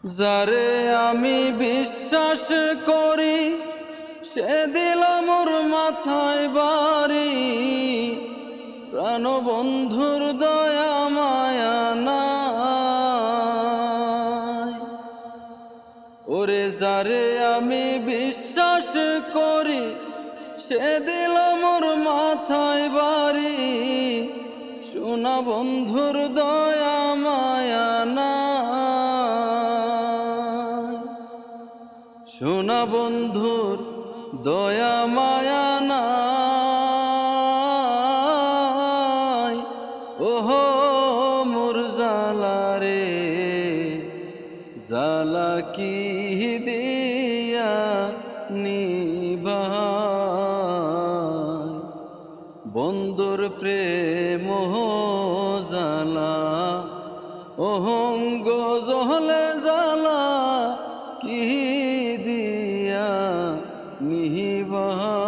যারে আমি বিশ্বাস করি সে দিল মোর মাথায় বাড়ি। প্রাণবন্ধুর দয়া মায়া নাই। ওরে যারে আমি বিশ্বাস করি সে দিল মোর মাথায় বাড়ি। সোনা বন্ধুর দয়া মায়া নাই। সোনা বন্ধুর দয়া মায়া নাই। ওহো মোর জালা রে, জালা কি দিয়া নিভাই। বন্ধুর প্রেম জালা অহঙ্গ জহলে জালা কি দিয়া নিভাই।